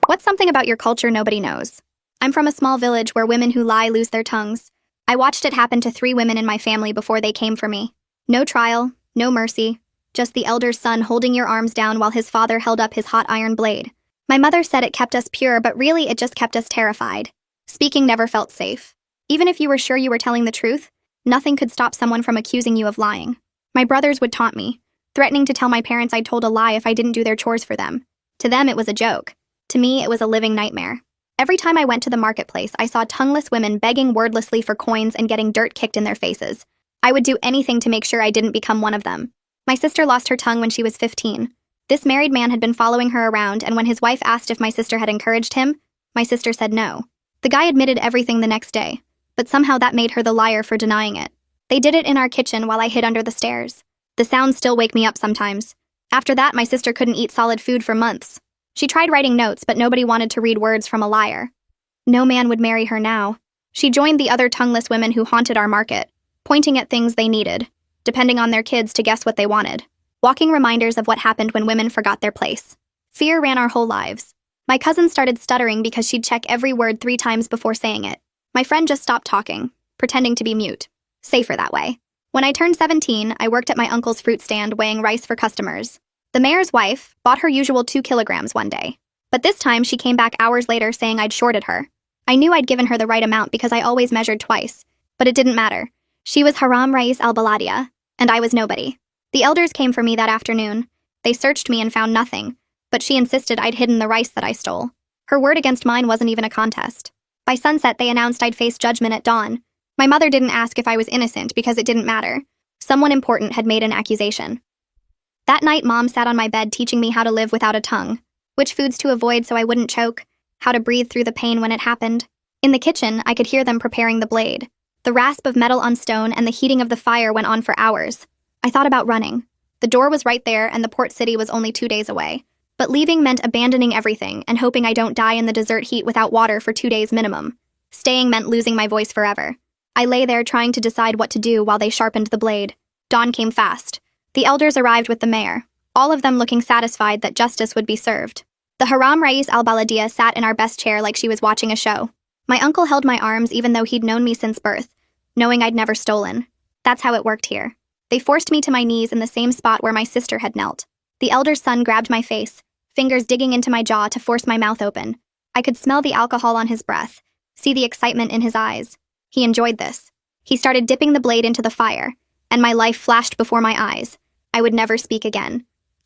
What's something about your culture nobody knows? I'm from a small village where women who lie lose their tongues. I watched it happen to 3 women in my family before they came for me. No trial, no mercy, just the elder's son holding your arms down while his father held up his hot iron blade. My mother said it kept us pure, but really it just kept us terrified. Speaking never felt safe. Even if you were sure you were telling the truth, nothing could stop someone from accusing you of lying. My brothers would taunt me, threatening to tell my parents I'd told a lie if I didn't do their chores for them. To them, it was a joke. To me, it was a living nightmare. Every time I went to the marketplace, I saw tongueless women begging wordlessly for coins and getting dirt kicked in their faces. I would do anything to make sure I didn't become one of them. My sister lost her tongue when she was 15. This married man had been following her around, and when his wife asked if my sister had encouraged him, my sister said no. The guy admitted everything the next day, but somehow that made her the liar for denying it. They did it in our kitchen while I hid under the stairs. The sounds still wake me up sometimes. After that, my sister couldn't eat solid food for months. She tried writing notes, but nobody wanted to read words from a liar. No man would marry her now. She joined the other tongueless women who haunted our market, pointing at things they needed, depending on their kids to guess what they wanted. Walking reminders of what happened when women forgot their place. Fear ran our whole lives. My cousin started stuttering because she'd check every word 3 times before saying it. My friend just stopped talking, pretending to be mute. Safer that way. When I turned 17, I worked at my uncle's fruit stand weighing rice for customers. The mayor's wife bought her usual 2 kilograms one day. But this time, she came back hours later saying I'd shorted her. I knew I'd given her the right amount because I always measured twice. But it didn't matter. She was Haram Rais al-Baladia, and I was nobody. The elders came for me that afternoon. They searched me and found nothing, but she insisted I'd hidden the rice that I stole. Her word against mine wasn't even a contest. By sunset, they announced I'd face judgment at dawn. My mother didn't ask if I was innocent because it didn't matter. Someone important had made an accusation. That night, Mom sat on my bed teaching me how to live without a tongue, which foods to avoid so I wouldn't choke, how to breathe through the pain when it happened. In the kitchen, I could hear them preparing the blade. The rasp of metal on stone and the heating of the fire went on for hours. I thought about running. The door was right there and the port city was only 2 days away. But leaving meant abandoning everything and hoping I don't die in the desert heat without water for 2 days minimum. Staying meant losing my voice forever. I lay there trying to decide what to do while they sharpened the blade. Dawn came fast. The elders arrived with the mayor, all of them looking satisfied that justice would be served. The Haram Rais al-Baladia sat in our best chair like she was watching a show. My uncle held my arms even though he'd known me since birth, knowing I'd never stolen. That's how it worked here. They forced me to my knees in the same spot where my sister had knelt. The elder's son grabbed my face, fingers digging into my jaw to force my mouth open. I could smell the alcohol on his breath, see the excitement in his eyes. He enjoyed this. He started dipping the blade into the fire, and my life flashed before my eyes. I would never speak again.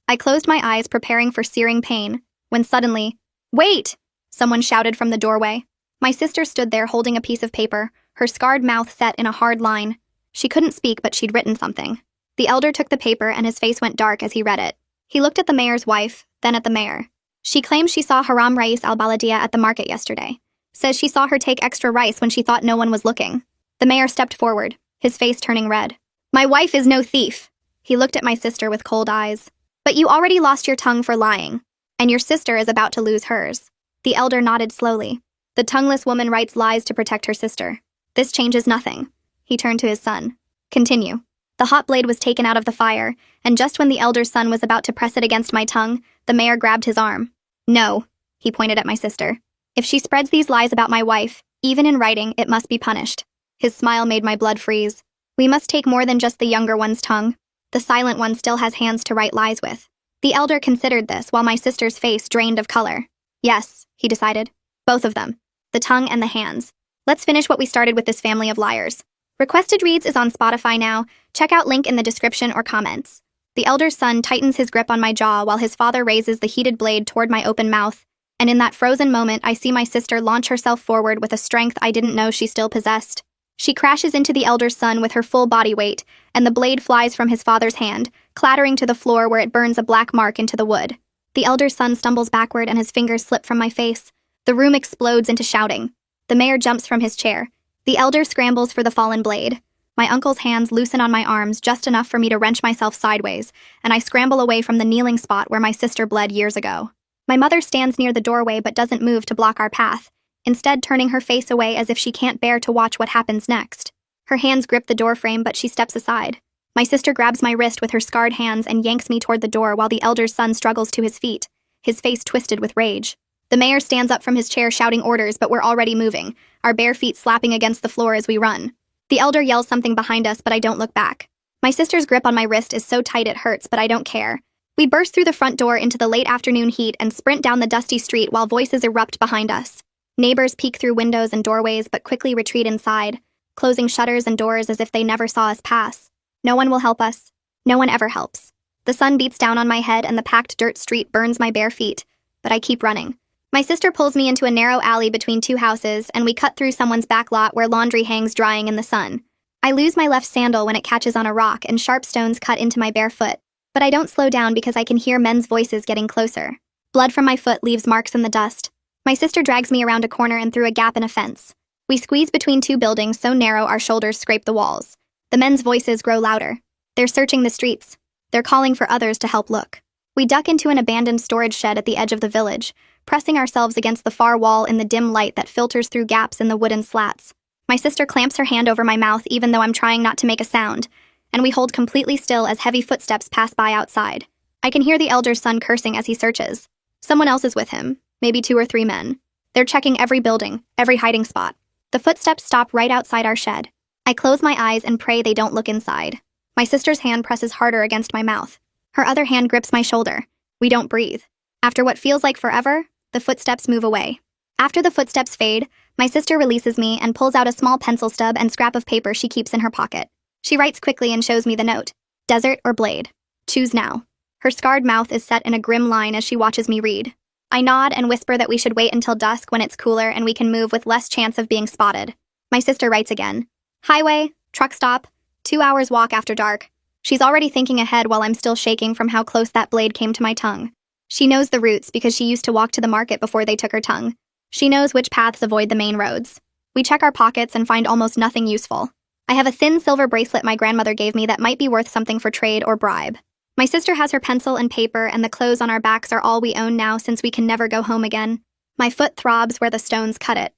I closed my eyes, preparing for searing pain, when suddenly, "Wait!" someone shouted from the doorway. My sister stood there holding a piece of paper, her scarred mouth set in a hard line. She couldn't speak, but she'd written something. The elder took the paper and his face went dark as he read it. He looked at the mayor's wife, then at the mayor. She claims she saw Haram Rais al-Baladia at the market yesterday. Says she saw her take extra rice when she thought no one was looking. The mayor stepped forward, his face turning red. "My wife is no thief." He looked at my sister with cold eyes. "But you already lost your tongue for lying, and your sister is about to lose hers." The elder nodded slowly. The tongueless woman writes lies to protect her sister. This changes nothing. He turned to his son. "Continue." The hot blade was taken out of the fire, and just when the elder's son was about to press it against my tongue, the mayor grabbed his arm. "No," he pointed at my sister. "If she spreads these lies about my wife, even in writing, it must be punished." His smile made my blood freeze. "We must take more than just the younger one's tongue. The silent one still has hands to write lies with." The elder considered this while my sister's face drained of color. "Yes," he decided. "Both of them. The tongue and the hands. Let's finish what we started with this family of liars." Requested Reads is on Spotify now. Check out link in the description or comments. The elder's son tightens his grip on my jaw while his father raises the heated blade toward my open mouth, and in that frozen moment I see my sister launch herself forward with a strength I didn't know she still possessed. She crashes into the elder's son with her full body weight, and the blade flies from his father's hand, clattering to the floor where it burns a black mark into the wood. The elder's son stumbles backward and his fingers slip from my face. The room explodes into shouting. The mayor jumps from his chair. The elder scrambles for the fallen blade. My uncle's hands loosen on my arms just enough for me to wrench myself sideways, and I scramble away from the kneeling spot where my sister bled years ago. My mother stands near the doorway but doesn't move to block our path, instead turning her face away as if she can't bear to watch what happens next. Her hands grip the doorframe, but she steps aside. My sister grabs my wrist with her scarred hands and yanks me toward the door while the elder's son struggles to his feet, his face twisted with rage. The mayor stands up from his chair shouting orders, but we're already moving, our bare feet slapping against the floor as we run. The elder yells something behind us, but I don't look back. My sister's grip on my wrist is so tight it hurts, but I don't care. We burst through the front door into the late afternoon heat and sprint down the dusty street while voices erupt behind us. Neighbors peek through windows and doorways but quickly retreat inside, closing shutters and doors as if they never saw us pass. No one will help us. No one ever helps. The sun beats down on my head and the packed dirt street burns my bare feet, but I keep running. My sister pulls me into a narrow alley between two houses, and we cut through someone's back lot where laundry hangs drying in the sun. I lose my left sandal when it catches on a rock and sharp stones cut into my bare foot, but I don't slow down because I can hear men's voices getting closer. Blood from my foot leaves marks in the dust. My sister drags me around a corner and through a gap in a fence. We squeeze between two buildings so narrow our shoulders scrape the walls. The men's voices grow louder. They're searching the streets. They're calling for others to help look. We duck into an abandoned storage shed at the edge of the village, pressing ourselves against the far wall in the dim light that filters through gaps in the wooden slats. My sister clamps her hand over my mouth even though I'm trying not to make a sound, and we hold completely still as heavy footsteps pass by outside. I can hear the elder's son cursing as he searches. Someone else is with him, maybe 2 or 3 men. They're checking every building, every hiding spot. The footsteps stop right outside our shed. I close my eyes and pray they don't look inside. My sister's hand presses harder against my mouth. Her other hand grips my shoulder. We don't breathe. After what feels like forever, the footsteps move away. After the footsteps fade, my sister releases me and pulls out a small pencil stub and scrap of paper she keeps in her pocket. She writes quickly and shows me the note. Desert or Blade? Choose now. Her scarred mouth is set in a grim line as she watches me read. I nod and whisper that we should wait until dusk when it's cooler and we can move with less chance of being spotted. My sister writes again. Highway, truck stop, 2 hours walk after dark. She's already thinking ahead while I'm still shaking from how close that blade came to my tongue. She knows the routes because she used to walk to the market before they took her tongue. She knows which paths avoid the main roads. We check our pockets and find almost nothing useful. I have a thin silver bracelet my grandmother gave me that might be worth something for trade or bribe. My sister has her pencil and paper, and the clothes on our backs are all we own now since we can never go home again. My foot throbs where the stones cut it.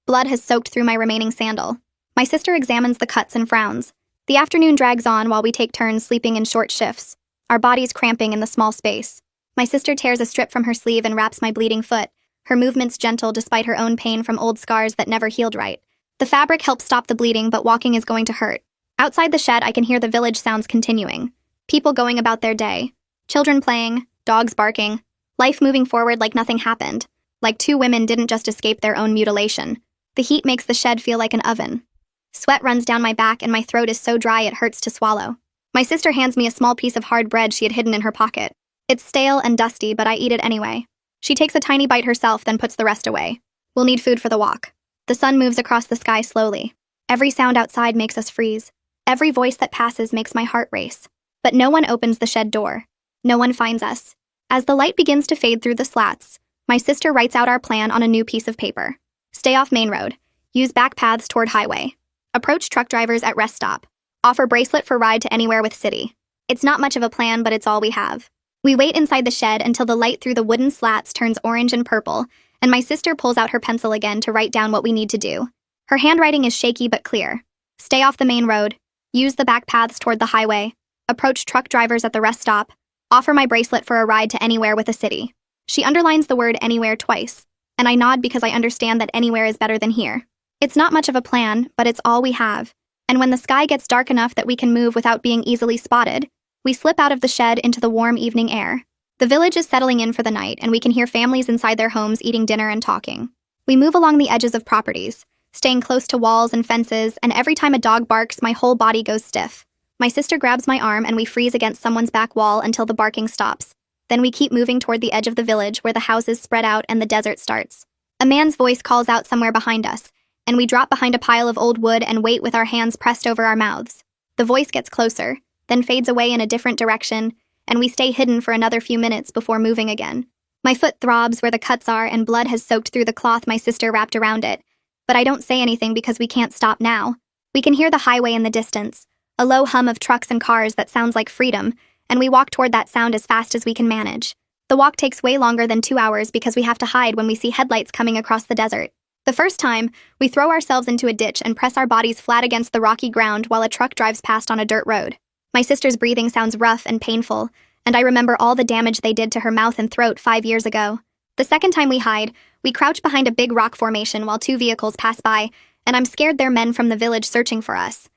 Blood has soaked through my remaining sandal. My sister examines the cuts and frowns. The afternoon drags on while we take turns sleeping in short shifts, our bodies cramping in the small space. My sister tears a strip from her sleeve and wraps my bleeding foot, her movements gentle despite her own pain from old scars that never healed right. The fabric helps stop the bleeding, but walking is going to hurt. Outside the shed, I can hear the village sounds continuing. People going about their day. Children playing, dogs barking, life moving forward like nothing happened, like 2 women didn't just escape their own mutilation. The heat makes the shed feel like an oven. Sweat runs down my back and my throat is so dry it hurts to swallow. My sister hands me a small piece of hard bread she had hidden in her pocket. It's stale and dusty, but I eat it anyway. She takes a tiny bite herself, then puts the rest away. We'll need food for the walk. The sun moves across the sky slowly. Every sound outside makes us freeze. Every voice that passes makes my heart race. But no one opens the shed door. No one finds us. As the light begins to fade through the slats, my sister writes out our plan on a new piece of paper. Stay off main road. Use back paths toward highway. Approach truck drivers at rest stop. Offer bracelet for ride to anywhere with city. It's not much of a plan, but it's all we have. We wait inside the shed until the light through the wooden slats turns orange and purple, and my sister pulls out her pencil again to write down what we need to do. Her handwriting is shaky but clear. Stay off the main road. Use the back paths toward the highway. Approach truck drivers at the rest stop. Offer my bracelet for a ride to anywhere with a city. She underlines the word anywhere twice, and I nod because I understand that anywhere is better than here. It's not much of a plan, but it's all we have. And when the sky gets dark enough that we can move without being easily spotted, we slip out of the shed into the warm evening air. The village is settling in for the night, and we can hear families inside their homes eating dinner and talking. We move along the edges of properties, staying close to walls and fences, and every time a dog barks, my whole body goes stiff. My sister grabs my arm and we freeze against someone's back wall until the barking stops. Then we keep moving toward the edge of the village where the houses spread out and the desert starts. A man's voice calls out somewhere behind us, and we drop behind a pile of old wood and wait with our hands pressed over our mouths. The voice gets closer, then fades away in a different direction, and we stay hidden for another few minutes before moving again. My foot throbs where the cuts are and blood has soaked through the cloth my sister wrapped around it, but I don't say anything because we can't stop now. We can hear the highway in the distance, a low hum of trucks and cars that sounds like freedom, and we walk toward that sound as fast as we can manage. The walk takes way longer than 2 hours because we have to hide when we see headlights coming across the desert. The first time, we throw ourselves into a ditch and press our bodies flat against the rocky ground while a truck drives past on a dirt road. My sister's breathing sounds rough and painful, and I remember all the damage they did to her mouth and throat 5 years ago. The second time we hide, we crouch behind a big rock formation while two vehicles pass by, and I'm scared they're men from the village searching for us.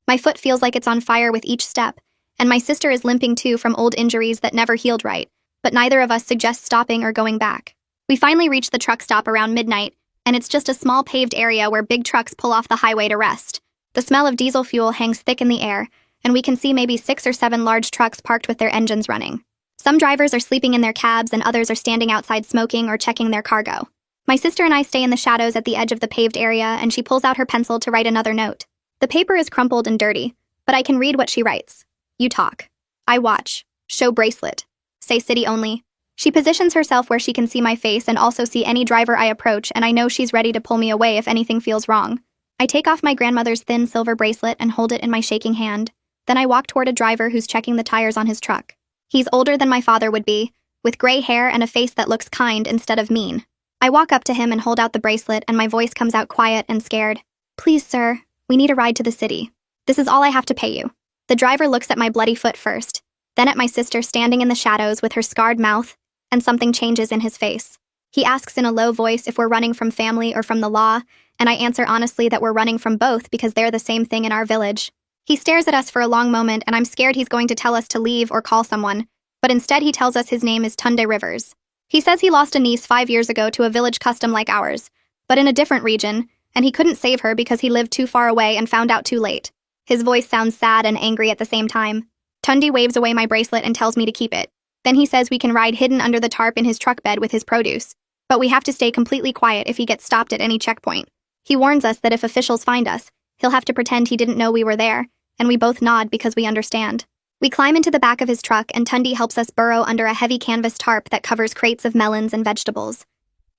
My foot feels like it's on fire with each step, and my sister is limping too from old injuries that never healed right, but neither of us suggests stopping or going back. We finally reach the truck stop around midnight, and it's just a small paved area where big trucks pull off the highway to rest. The smell of diesel fuel hangs thick in the air, and we can see maybe 6 or 7 large trucks parked with their engines running. Some drivers are sleeping in their cabs and others are standing outside smoking or checking their cargo. My sister and I stay in the shadows at the edge of the paved area, and she pulls out her pencil to write another note. The paper is crumpled and dirty, but I can read what she writes. You talk. I watch. Show bracelet. Say city only. She positions herself where she can see my face and also see any driver I approach, and I know she's ready to pull me away if anything feels wrong. I take off my grandmother's thin silver bracelet and hold it in my shaking hand. Then I walk toward a driver who's checking the tires on his truck. He's older than my father would be, with gray hair and a face that looks kind instead of mean. I walk up to him and hold out the bracelet, and my voice comes out quiet and scared. Please, sir, we need a ride to the city. This is all I have to pay you. The driver looks at my bloody foot first, then at my sister standing in the shadows with her scarred mouth, and something changes in his face. He asks in a low voice if we're running from family or from the law, and I answer honestly that we're running from both because they're the same thing in our village. He stares at us for a long moment, and I'm scared he's going to tell us to leave or call someone, but instead he tells us his name is Tunde Rivers. He says he lost a niece 5 years ago to a village custom like ours, but in a different region, and he couldn't save her because he lived too far away and found out too late. His voice sounds sad and angry at the same time. Tunde waves away my bracelet and tells me to keep it. Then he says we can ride hidden under the tarp in his truck bed with his produce, but we have to stay completely quiet if he gets stopped at any checkpoint. He warns us that if officials find us, he'll have to pretend he didn't know we were there, and we both nod because we understand. We climb into the back of his truck, and Tunde helps us burrow under a heavy canvas tarp that covers crates of melons and vegetables.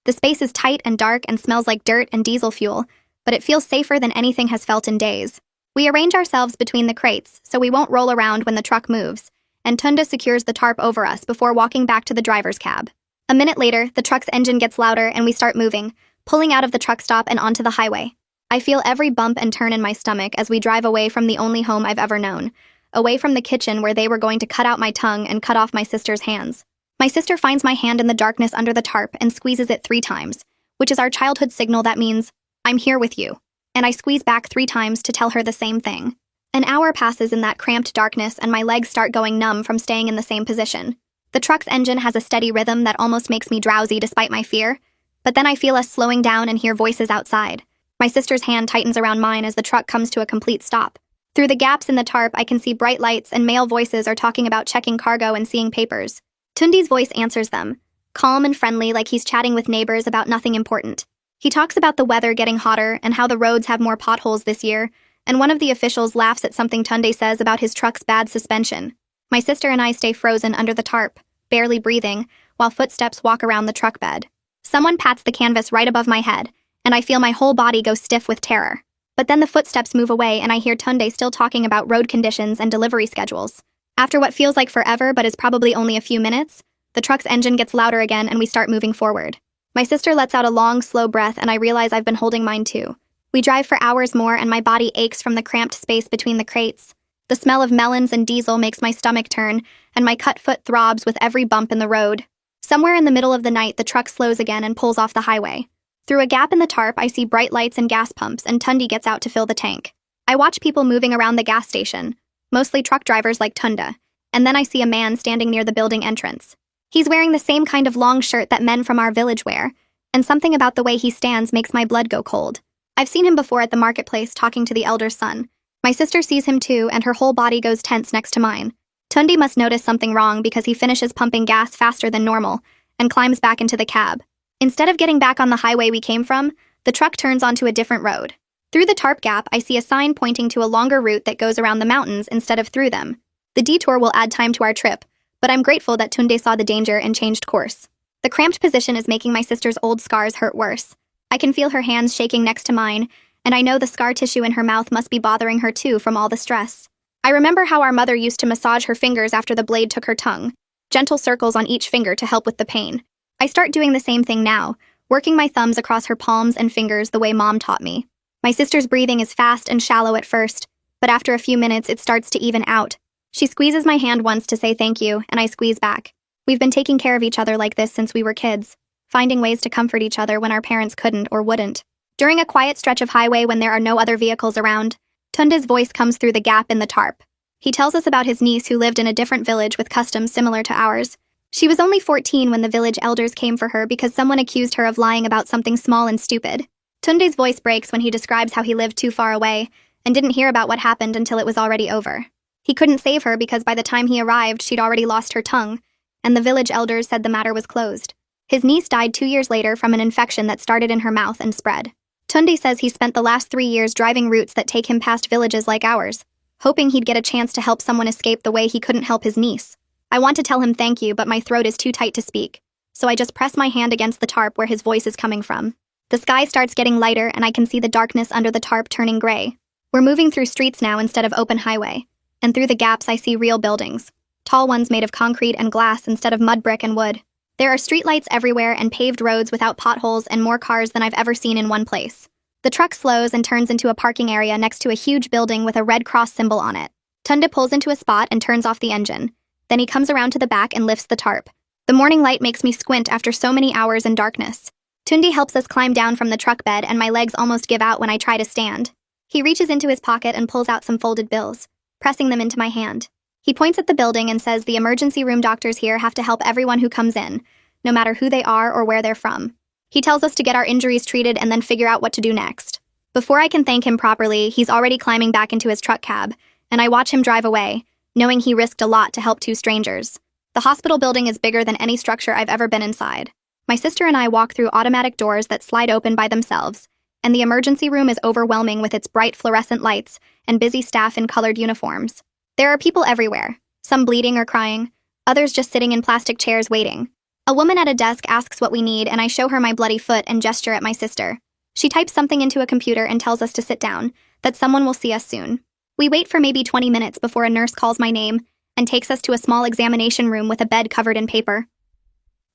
The space is tight and dark and smells like dirt and diesel fuel, but it feels safer than anything has felt in days. We arrange ourselves between the crates so we won't roll around when the truck moves, and Tunde secures the tarp over us before walking back to the driver's cab. A minute later, the truck's engine gets louder and we start moving, pulling out of the truck stop and onto the highway. I feel every bump and turn in my stomach as we drive away from the only home I've ever known, away from the kitchen where they were going to cut out my tongue and cut off my sister's hands. My sister finds my hand in the darkness under the tarp and squeezes it 3 times, which is our childhood signal that means, I'm here with you. And I squeeze back 3 times to tell her the same thing. An hour passes in that cramped darkness and my legs start going numb from staying in the same position. The truck's engine has a steady rhythm that almost makes me drowsy despite my fear, but then I feel us slowing down and hear voices outside. My sister's hand tightens around mine as the truck comes to a complete stop. Through the gaps in the tarp, I can see bright lights and male voices are talking about checking cargo and seeing papers. Tunde's voice answers them, calm and friendly like he's chatting with neighbors about nothing important. He talks about the weather getting hotter and how the roads have more potholes this year, and one of the officials laughs at something Tunde says about his truck's bad suspension. My sister and I stay frozen under the tarp, barely breathing, while footsteps walk around the truck bed. Someone pats the canvas right above my head, and I feel my whole body go stiff with terror. But then the footsteps move away and I hear Tunde still talking about road conditions and delivery schedules. After what feels like forever but is probably only a few minutes, the truck's engine gets louder again and we start moving forward. My sister lets out a long, slow breath and I realize I've been holding mine too. We drive for hours more and my body aches from the cramped space between the crates. The smell of melons and diesel makes my stomach turn, and my cut foot throbs with every bump in the road. Somewhere in the middle of the night, the truck slows again and pulls off the highway. Through a gap in the tarp, I see bright lights and gas pumps, and Tunde gets out to fill the tank. I watch people moving around the gas station, mostly truck drivers like Tunde, and then I see a man standing near the building entrance. He's wearing the same kind of long shirt that men from our village wear, and something about the way he stands makes my blood go cold. I've seen him before at the marketplace talking to the elder's son. My sister sees him too, and her whole body goes tense next to mine. Tunde must notice something wrong because he finishes pumping gas faster than normal and climbs back into the cab. Instead of getting back on the highway we came from, the truck turns onto a different road. Through the tarp gap, I see a sign pointing to a longer route that goes around the mountains instead of through them. The detour will add time to our trip, but I'm grateful that Tunde saw the danger and changed course. The cramped position is making my sister's old scars hurt worse. I can feel her hands shaking next to mine, and I know the scar tissue in her mouth must be bothering her too from all the stress. I remember how our mother used to massage her fingers after the blade took her tongue, gentle circles on each finger to help with the pain. I start doing the same thing now, working my thumbs across her palms and fingers the way Mom taught me. My sister's breathing is fast and shallow at first, but after a few minutes it starts to even out. She squeezes my hand once to say thank you, and I squeeze back. We've been taking care of each other like this since we were kids. finding ways to comfort each other when our parents couldn't or wouldn't. During a quiet stretch of highway when there are no other vehicles around, Tunde's voice comes through the gap in the tarp. He tells us about his niece who lived in a different village with customs similar to ours. She was only 14 when the village elders came for her because someone accused her of lying about something small and stupid. Tunde's voice breaks when he describes how he lived too far away and didn't hear about what happened until it was already over. He couldn't save her because by the time he arrived, she'd already lost her tongue, and the village elders said the matter was closed. His niece died 2 years later from an infection that started in her mouth and spread. Tunde says he spent the last 3 years driving routes that take him past villages like ours, hoping he'd get a chance to help someone escape the way he couldn't help his niece. I want to tell him thank you, but my throat is too tight to speak, so I just press my hand against the tarp where his voice is coming from. The sky starts getting lighter and I can see the darkness under the tarp turning gray. We're moving through streets now instead of open highway, and through the gaps I see real buildings, tall ones made of concrete and glass instead of mud brick and wood. There are streetlights everywhere and paved roads without potholes and more cars than I've ever seen in one place. The truck slows and turns into a parking area next to a huge building with a red cross symbol on it. Tunde pulls into a spot and turns off the engine. Then he comes around to the back and lifts the tarp. The morning light makes me squint after so many hours in darkness. Tunde helps us climb down from the truck bed and my legs almost give out when I try to stand. He reaches into his pocket and pulls out some folded bills, pressing them into my hand. He points at the building and says the emergency room doctors here have to help everyone who comes in, no matter who they are or where they're from. He tells us to get our injuries treated and then figure out what to do next. Before I can thank him properly, he's already climbing back into his truck cab, and I watch him drive away, knowing he risked a lot to help 2 strangers. The hospital building is bigger than any structure I've ever been inside. My sister and I walk through automatic doors that slide open by themselves, and the emergency room is overwhelming with its bright fluorescent lights and busy staff in colored uniforms. There are people everywhere, some bleeding or crying, others just sitting in plastic chairs waiting. A woman at a desk asks what we need, and I show her my bloody foot and gesture at my sister. She types something into a computer and tells us to sit down, that someone will see us soon. We wait for maybe 20 minutes before a nurse calls my name and takes us to a small examination room with a bed covered in paper.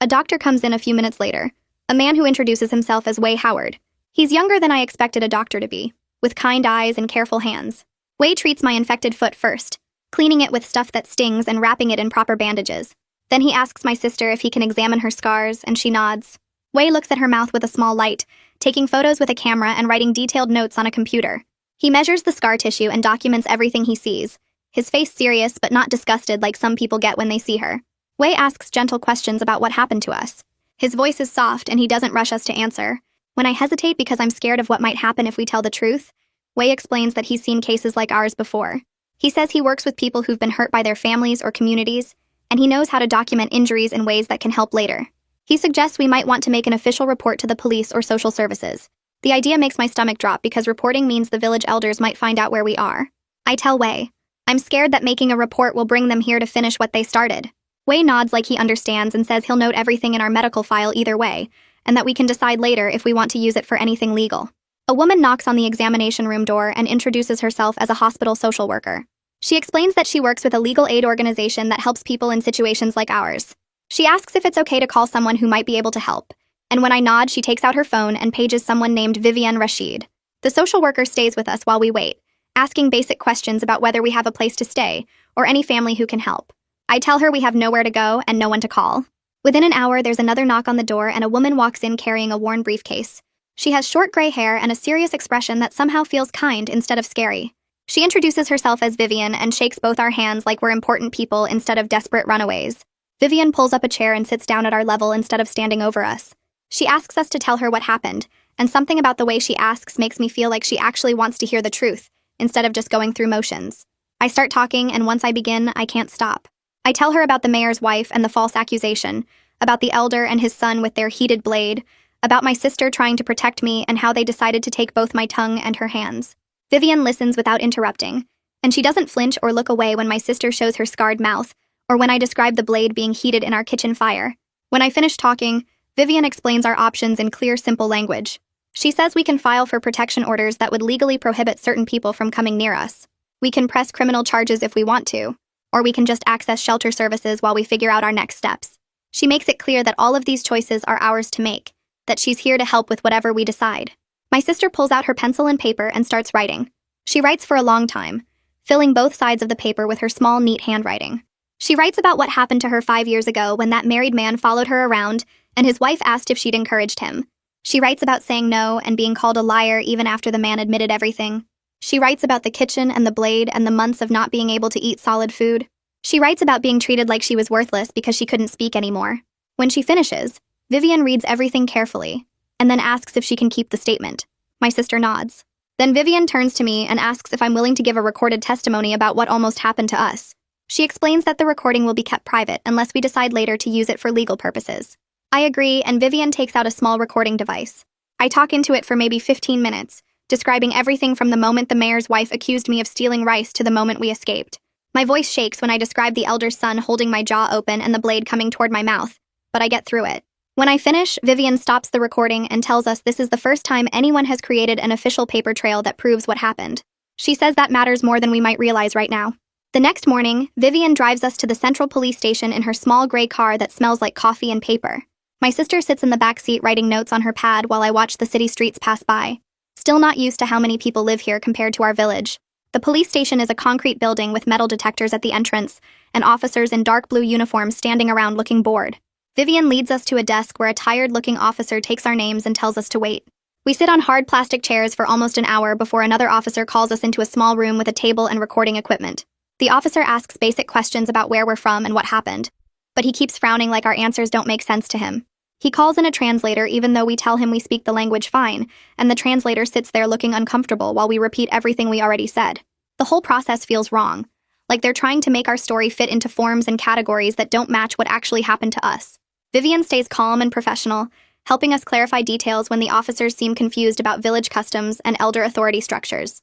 A doctor comes in a few minutes later, a man who introduces himself as Wei Howard. He's younger than I expected a doctor to be, with kind eyes and careful hands. Wei treats my infected foot first, cleaning it with stuff that stings and wrapping it in proper bandages. Then he asks my sister if he can examine her scars, and she nods. Wei looks at her mouth with a small light, taking photos with a camera and writing detailed notes on a computer. He measures the scar tissue and documents everything he sees, his face serious but not disgusted like some people get when they see her. Wei asks gentle questions about what happened to us. His voice is soft and he doesn't rush us to answer. When I hesitate because I'm scared of what might happen if we tell the truth, Wei explains that he's seen cases like ours before. He says he works with people who've been hurt by their families or communities, and he knows how to document injuries in ways that can help later. He suggests we might want to make an official report to the police or social services. The idea makes my stomach drop because reporting means the village elders might find out where we are. I tell Wei, I'm scared that making a report will bring them here to finish what they started. Wei nods like he understands and says he'll note everything in our medical file either way, and that we can decide later if we want to use it for anything legal. A woman knocks on the examination room door and introduces herself as a hospital social worker. She explains that she works with a legal aid organization that helps people in situations like ours. She asks if it's okay to call someone who might be able to help, and when I nod, she takes out her phone and pages someone named Vivian Rashid. The social worker stays with us while we wait, asking basic questions about whether we have a place to stay or any family who can help. I tell her we have nowhere to go and no one to call. Within an hour, there's another knock on the door and a woman walks in carrying a worn briefcase. She has short gray hair and a serious expression that somehow feels kind instead of scary. She introduces herself as Vivian and shakes both our hands like we're important people instead of desperate runaways. Vivian pulls up a chair and sits down at our level instead of standing over us. She asks us to tell her what happened, and something about the way she asks makes me feel like she actually wants to hear the truth, instead of just going through motions. I start talking, and once I begin, I can't stop. I tell her about the mayor's wife and the false accusation, about the elder and his son with their heated blade, about my sister trying to protect me and how they decided to take both my tongue and her hands. Vivian listens without interrupting, and she doesn't flinch or look away when my sister shows her scarred mouth, or when I describe the blade being heated in our kitchen fire. When I finish talking, Vivian explains our options in clear, simple language. She says we can file for protection orders that would legally prohibit certain people from coming near us. We can press criminal charges if we want to, or we can just access shelter services while we figure out our next steps. She makes it clear that all of these choices are ours to make, that she's here to help with whatever we decide. My sister pulls out her pencil and paper and starts writing. She writes for a long time, filling both sides of the paper with her small, neat handwriting. She writes about what happened to her 5 years ago when that married man followed her around and his wife asked if she'd encouraged him. She writes about saying no and being called a liar even after the man admitted everything. She writes about the kitchen and the blade and the months of not being able to eat solid food. She writes about being treated like she was worthless because she couldn't speak anymore. When she finishes, Vivian reads everything carefully, and then asks if she can keep the statement. My sister nods. Then Vivian turns to me and asks if I'm willing to give a recorded testimony about what almost happened to us. She explains that the recording will be kept private unless we decide later to use it for legal purposes. I agree, and Vivian takes out a small recording device. I talk into it for maybe 15 minutes, describing everything from the moment the mayor's wife accused me of stealing rice to the moment we escaped. My voice shakes when I describe the elder son holding my jaw open and the blade coming toward my mouth, but I get through it. When I finish, Vivian stops the recording and tells us this is the first time anyone has created an official paper trail that proves what happened. She says that matters more than we might realize right now. The next morning, Vivian drives us to the central police station in her small gray car that smells like coffee and paper. My sister sits in the back seat writing notes on her pad while I watch the city streets pass by. Still not used to how many people live here compared to our village. The police station is a concrete building with metal detectors at the entrance, and officers in dark blue uniforms standing around looking bored. Vivian leads us to a desk where a tired-looking officer takes our names and tells us to wait. We sit on hard plastic chairs for almost an hour before another officer calls us into a small room with a table and recording equipment. The officer asks basic questions about where we're from and what happened, but he keeps frowning like our answers don't make sense to him. He calls in a translator even though we tell him we speak the language fine, and the translator sits there looking uncomfortable while we repeat everything we already said. The whole process feels wrong, like they're trying to make our story fit into forms and categories that don't match what actually happened to us. Vivian stays calm and professional, helping us clarify details when the officers seem confused about village customs and elder authority structures.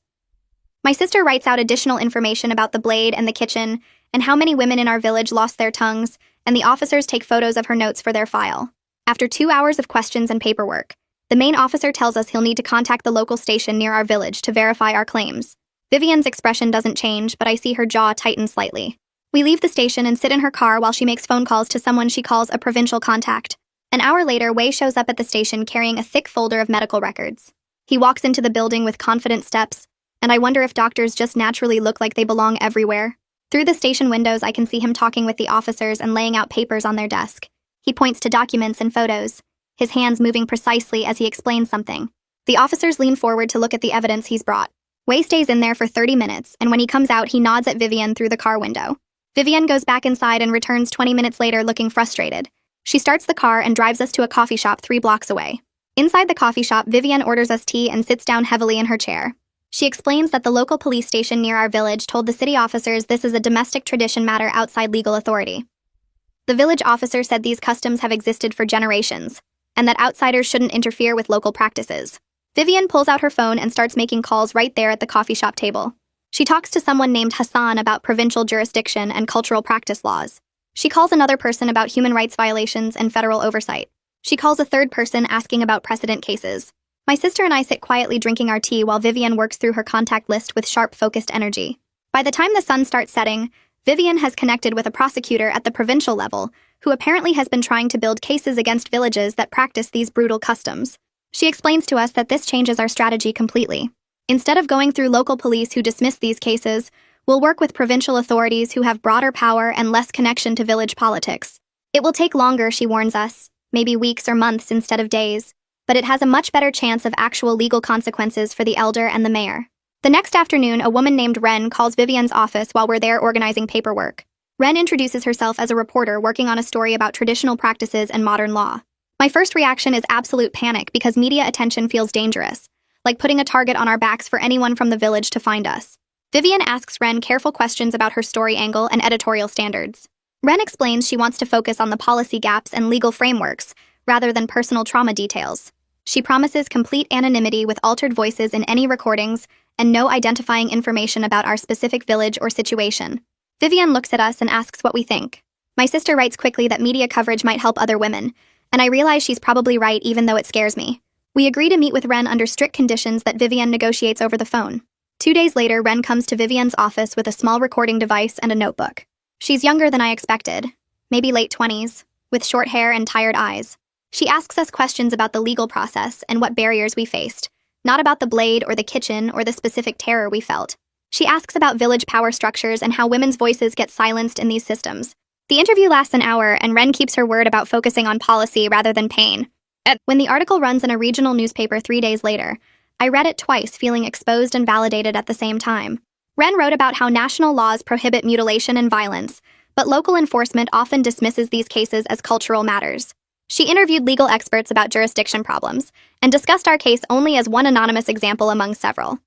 My sister writes out additional information about the blade and the kitchen, and how many women in our village lost their tongues, and the officers take photos of her notes for their file. After 2 hours of questions and paperwork, the main officer tells us he'll need to contact the local station near our village to verify our claims. Vivian's expression doesn't change, but I see her jaw tighten slightly. We leave the station and sit in her car while she makes phone calls to someone she calls a provincial contact. An hour later, Wei shows up at the station carrying a thick folder of medical records. He walks into the building with confident steps, and I wonder if doctors just naturally look like they belong everywhere. Through the station windows, I can see him talking with the officers and laying out papers on their desk. He points to documents and photos, his hands moving precisely as he explains something. The officers lean forward to look at the evidence he's brought. Wei stays in there for 30 minutes, and when he comes out, he nods at Vivian through the car window. Vivian goes back inside and returns 20 minutes later looking frustrated. She starts the car and drives us to a coffee shop 3 blocks away. Inside the coffee shop, Vivian orders us tea and sits down heavily in her chair. She explains that the local police station near our village told the city officers this is a domestic tradition matter outside legal authority. The village officer said these customs have existed for generations, and that outsiders shouldn't interfere with local practices. Vivian pulls out her phone and starts making calls right there at the coffee shop table. She talks to someone named Hassan about provincial jurisdiction and cultural practice laws. She calls another person about human rights violations and federal oversight. She calls a third person asking about precedent cases. My sister and I sit quietly drinking our tea while Vivian works through her contact list with sharp, focused energy. By the time the sun starts setting, Vivian has connected with a prosecutor at the provincial level, who apparently has been trying to build cases against villages that practice these brutal customs. She explains to us that this changes our strategy completely. Instead of going through local police who dismiss these cases, we'll work with provincial authorities who have broader power and less connection to village politics. It will take longer, she warns us, maybe weeks or months instead of days, but it has a much better chance of actual legal consequences for the elder and the mayor. The next afternoon, a woman named Ren calls Vivian's office while we're there organizing paperwork. Ren introduces herself as a reporter working on a story about traditional practices and modern law. My first reaction is absolute panic because media attention feels dangerous, like putting a target on our backs for anyone from the village to find us. Vivian asks Ren careful questions about her story angle and editorial standards. Ren explains she wants to focus on the policy gaps and legal frameworks, rather than personal trauma details. She promises complete anonymity with altered voices in any recordings, and no identifying information about our specific village or situation. Vivian looks at us and asks what we think. My sister writes quickly that media coverage might help other women, and I realize she's probably right even though it scares me. We agree to meet with Ren under strict conditions that Vivian negotiates over the phone. 2 days later, Ren comes to Vivian's office with a small recording device and a notebook. She's younger than I expected, maybe late 20s, with short hair and tired eyes. She asks us questions about the legal process and what barriers we faced, not about the blade or the kitchen or the specific terror we felt. She asks about village power structures and how women's voices get silenced in these systems. The interview lasts an hour, and Ren keeps her word about focusing on policy rather than pain. When the article runs in a regional newspaper 3 days later, I read it twice, feeling exposed and validated at the same time. Ren wrote about how national laws prohibit mutilation and violence, but local enforcement often dismisses these cases as cultural matters. She interviewed legal experts about jurisdiction problems and discussed our case only as one anonymous example among several.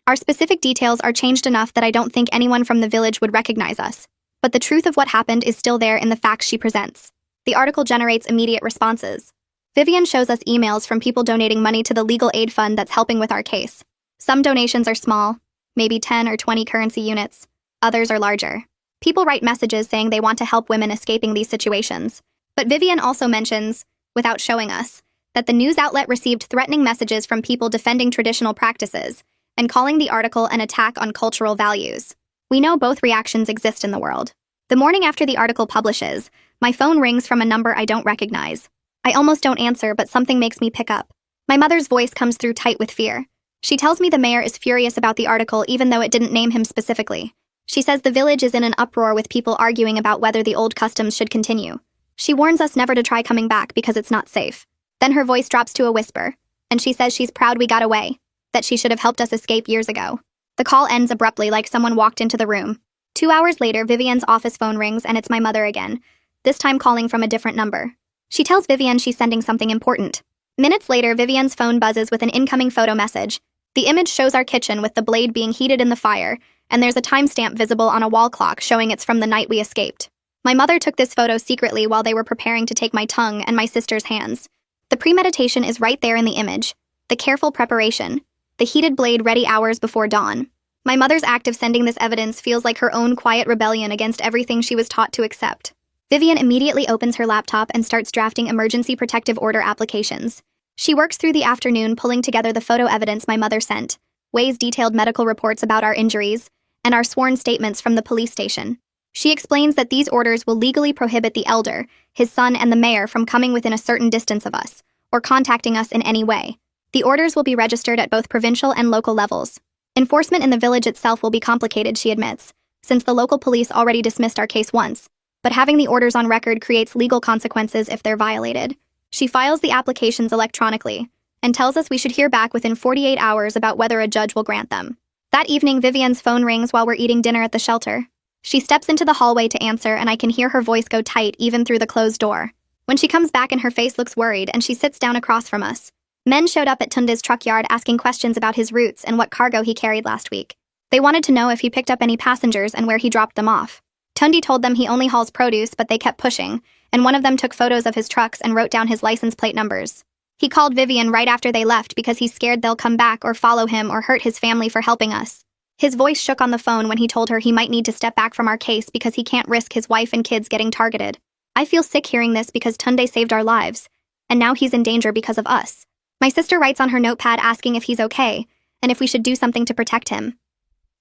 Our specific details are changed enough that I don't think anyone from the village would recognize us, but the truth of what happened is still there in the facts she presents. The article generates immediate responses. Vivian shows us emails from people donating money to the legal aid fund that's helping with our case. Some donations are small, maybe 10 or 20 currency units. Others are larger. People write messages saying they want to help women escaping these situations. But Vivian also mentions, without showing us, that the news outlet received threatening messages from people defending traditional practices and calling the article an attack on cultural values. We know both reactions exist in the world. The morning after the article publishes, my phone rings from a number I don't recognize. I almost don't answer, but something makes me pick up. My mother's voice comes through tight with fear. She tells me the mayor is furious about the article even though it didn't name him specifically. She says the village is in an uproar with people arguing about whether the old customs should continue. She warns us never to try coming back because it's not safe. Then her voice drops to a whisper, and she says she's proud we got away, that she should have helped us escape years ago. The call ends abruptly like someone walked into the room. 2 hours later, Vivian's office phone rings and it's my mother again, this time calling from a different number. She tells Vivian she's sending something important. Minutes later, Vivian's phone buzzes with an incoming photo message. The image shows our kitchen with the blade being heated in the fire, and there's a timestamp visible on a wall clock showing it's from the night we escaped. My mother took this photo secretly while they were preparing to take my tongue and my sister's hands. The premeditation is right there in the image. The careful preparation. The heated blade ready hours before dawn. My mother's act of sending this evidence feels like her own quiet rebellion against everything she was taught to accept. Vivian immediately opens her laptop and starts drafting emergency protective order applications. She works through the afternoon pulling together the photo evidence my mother sent, weighs detailed medical reports about our injuries, and our sworn statements from the police station. She explains that these orders will legally prohibit the elder, his son, and the mayor from coming within a certain distance of us, or contacting us in any way. The orders will be registered at both provincial and local levels. Enforcement in the village itself will be complicated, she admits, since the local police already dismissed our case once, but having the orders on record creates legal consequences if they're violated. She files the applications electronically, and tells us we should hear back within 48 hours about whether a judge will grant them. That evening, Vivian's phone rings while we're eating dinner at the shelter. She steps into the hallway to answer, and I can hear her voice go tight even through the closed door. When she comes back and her face looks worried, and she sits down across from us. Men showed up at Tunde's truck yard asking questions about his routes and what cargo he carried last week. They wanted to know if he picked up any passengers and where he dropped them off. Tunde told them he only hauls produce, but they kept pushing, and one of them took photos of his trucks and wrote down his license plate numbers. He called Vivian right after they left because he's scared they'll come back or follow him or hurt his family for helping us. His voice shook on the phone when he told her he might need to step back from our case because he can't risk his wife and kids getting targeted. I feel sick hearing this because Tunde saved our lives, and now he's in danger because of us. My sister writes on her notepad asking if he's okay, and if we should do something to protect him.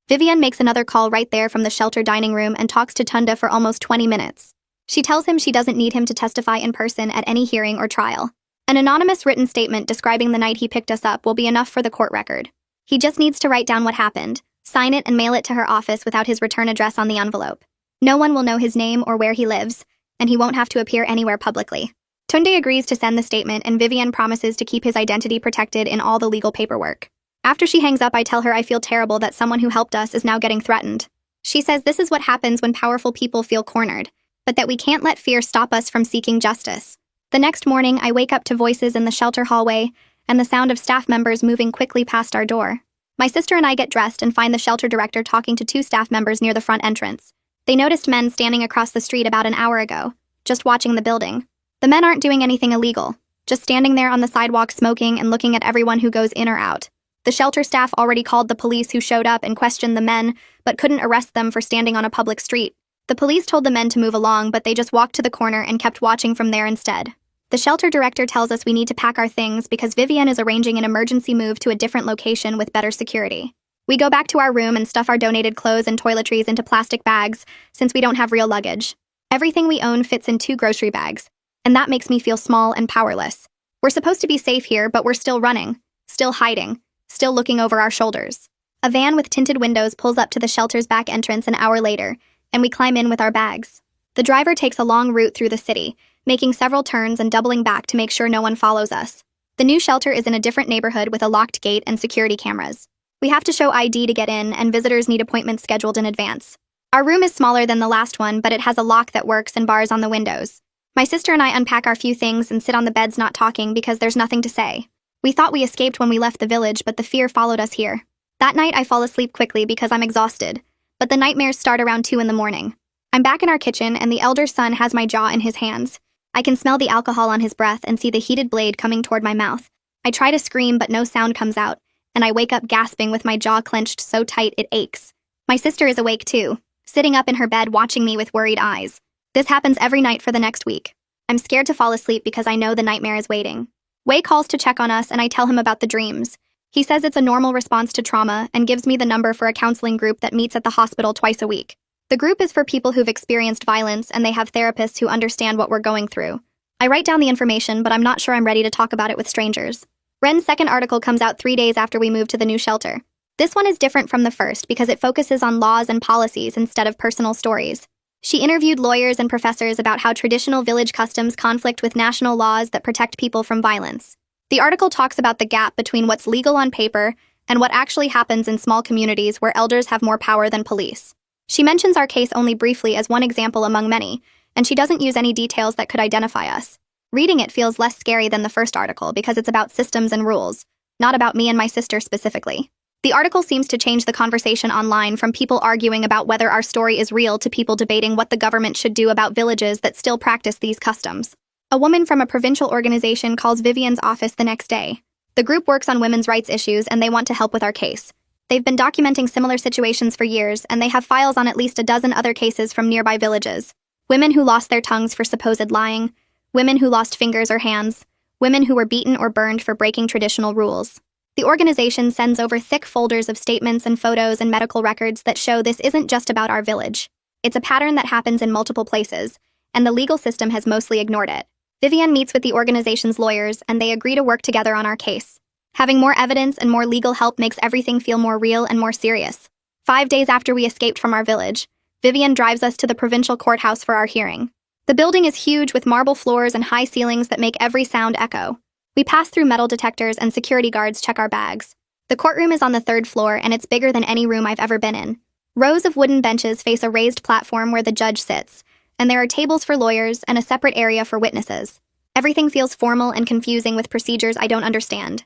Vivian makes another call right there from the shelter dining room and talks to Tunde for almost 20 minutes. She tells him she doesn't need him to testify in person at any hearing or trial. An anonymous written statement describing the night he picked us up will be enough for the court record. He just needs to write down what happened, sign it, and mail it to her office without his return address on the envelope. No one will know his name or where he lives, and he won't have to appear anywhere publicly. Tunde agrees to send the statement, and Vivian promises to keep his identity protected in all the legal paperwork. After she hangs up, I tell her I feel terrible that someone who helped us is now getting threatened. She says this is what happens when powerful people feel cornered, but that we can't let fear stop us from seeking justice. The next morning, I wake up to voices in the shelter hallway and the sound of staff members moving quickly past our door. My sister and I get dressed and find the shelter director talking to 2 staff members near the front entrance. They noticed men standing across the street about an hour ago, just watching the building. The men aren't doing anything illegal, just standing there on the sidewalk smoking and looking at everyone who goes in or out. The shelter staff already called the police who showed up and questioned the men, but couldn't arrest them for standing on a public street. The police told the men to move along, but they just walked to the corner and kept watching from there instead. The shelter director tells us we need to pack our things because Vivian is arranging an emergency move to a different location with better security. We go back to our room and stuff our donated clothes and toiletries into plastic bags since we don't have real luggage. Everything we own fits in 2 grocery bags, and that makes me feel small and powerless. We're supposed to be safe here, but we're still running, still hiding, still looking over our shoulders. A van with tinted windows pulls up to the shelter's back entrance an hour later, and we climb in with our bags. The driver takes a long route through the city, making several turns and doubling back to make sure no one follows us. The new shelter is in a different neighborhood with a locked gate and security cameras. We have to show ID to get in, and visitors need appointments scheduled in advance. Our room is smaller than the last one, but it has a lock that works and bars on the windows. My sister and I unpack our few things and sit on the beds not talking because there's nothing to say. We thought we escaped when we left the village, but the fear followed us here. That night I fall asleep quickly because I'm exhausted, but the nightmares start around 2 in the morning. I'm back in our kitchen and the elder son has my jaw in his hands. I can smell the alcohol on his breath and see the heated blade coming toward my mouth. I try to scream but no sound comes out, and I wake up gasping with my jaw clenched so tight it aches. My sister is awake too, sitting up in her bed watching me with worried eyes. This happens every night for the next week. I'm scared to fall asleep because I know the nightmare is waiting. Wei calls to check on us and I tell him about the dreams. He says it's a normal response to trauma and gives me the number for a counseling group that meets at the hospital twice a week. The group is for people who've experienced violence and they have therapists who understand what we're going through. I write down the information, but I'm not sure I'm ready to talk about it with strangers. Ren's second article comes out 3 days after we moved to the new shelter. This one is different from the first because it focuses on laws and policies instead of personal stories. She interviewed lawyers and professors about how traditional village customs conflict with national laws that protect people from violence. The article talks about the gap between what's legal on paper and what actually happens in small communities where elders have more power than police. She mentions our case only briefly as one example among many, and she doesn't use any details that could identify us. Reading it feels less scary than the first article because it's about systems and rules, not about me and my sister specifically. The article seems to change the conversation online from people arguing about whether our story is real to people debating what the government should do about villages that still practice these customs. A woman from a provincial organization calls Vivian's office the next day. The group works on women's rights issues and they want to help with our case. They've been documenting similar situations for years and they have files on at least a dozen other cases from nearby villages. Women who lost their tongues for supposed lying, women who lost fingers or hands, women who were beaten or burned for breaking traditional rules. The organization sends over thick folders of statements and photos and medical records that show this isn't just about our village. It's a pattern that happens in multiple places, and the legal system has mostly ignored it. Vivian meets with the organization's lawyers, and they agree to work together on our case. Having more evidence and more legal help makes everything feel more real and more serious. 5 days after we escaped from our village, Vivian drives us to the provincial courthouse for our hearing. The building is huge with marble floors and high ceilings that make every sound echo. We pass through metal detectors and security guards check our bags. The courtroom is on the 3rd floor and it's bigger than any room I've ever been in. Rows of wooden benches face a raised platform where the judge sits, and there are tables for lawyers and a separate area for witnesses. Everything feels formal and confusing with procedures I don't understand.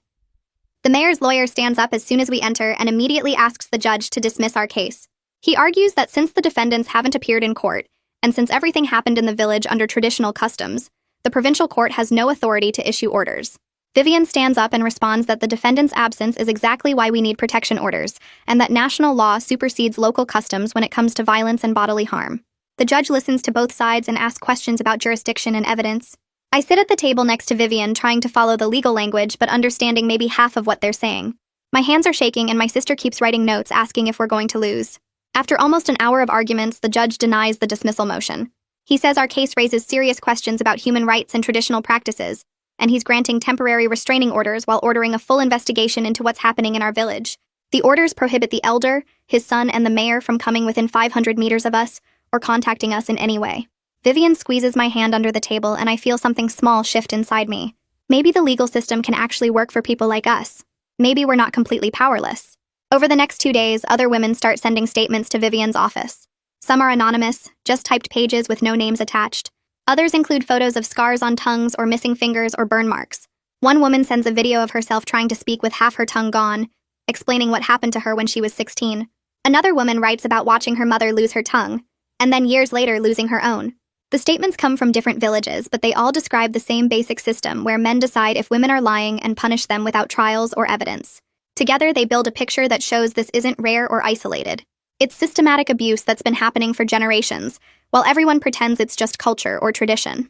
The mayor's lawyer stands up as soon as we enter and immediately asks the judge to dismiss our case. He argues that since the defendants haven't appeared in court, and since everything happened in the village under traditional customs, the provincial court has no authority to issue orders. Vivian stands up and responds that the defendant's absence is exactly why we need protection orders, and that national law supersedes local customs when it comes to violence and bodily harm. The judge listens to both sides and asks questions about jurisdiction and evidence. I sit at the table next to Vivian trying to follow the legal language but understanding maybe half of what they're saying. My hands are shaking and my sister keeps writing notes asking if we're going to lose. After almost an hour of arguments, the judge denies the dismissal motion. He says our case raises serious questions about human rights and traditional practices, and he's granting temporary restraining orders while ordering a full investigation into what's happening in our village. The orders prohibit the elder, his son, and the mayor from coming within 500 meters of us or contacting us in any way. Vivian squeezes my hand under the table and I feel something small shift inside me. Maybe the legal system can actually work for people like us. Maybe we're not completely powerless. Over the next 2 days, other women start sending statements to Vivian's office. Some are anonymous, just typed pages with no names attached. Others include photos of scars on tongues or missing fingers or burn marks. One woman sends a video of herself trying to speak with half her tongue gone, explaining what happened to her when she was 16. Another woman writes about watching her mother lose her tongue, and then years later losing her own. The statements come from different villages, but they all describe the same basic system where men decide if women are lying and punish them without trials or evidence. Together, they build a picture that shows this isn't rare or isolated. It's systematic abuse that's been happening for generations, while everyone pretends it's just culture or tradition.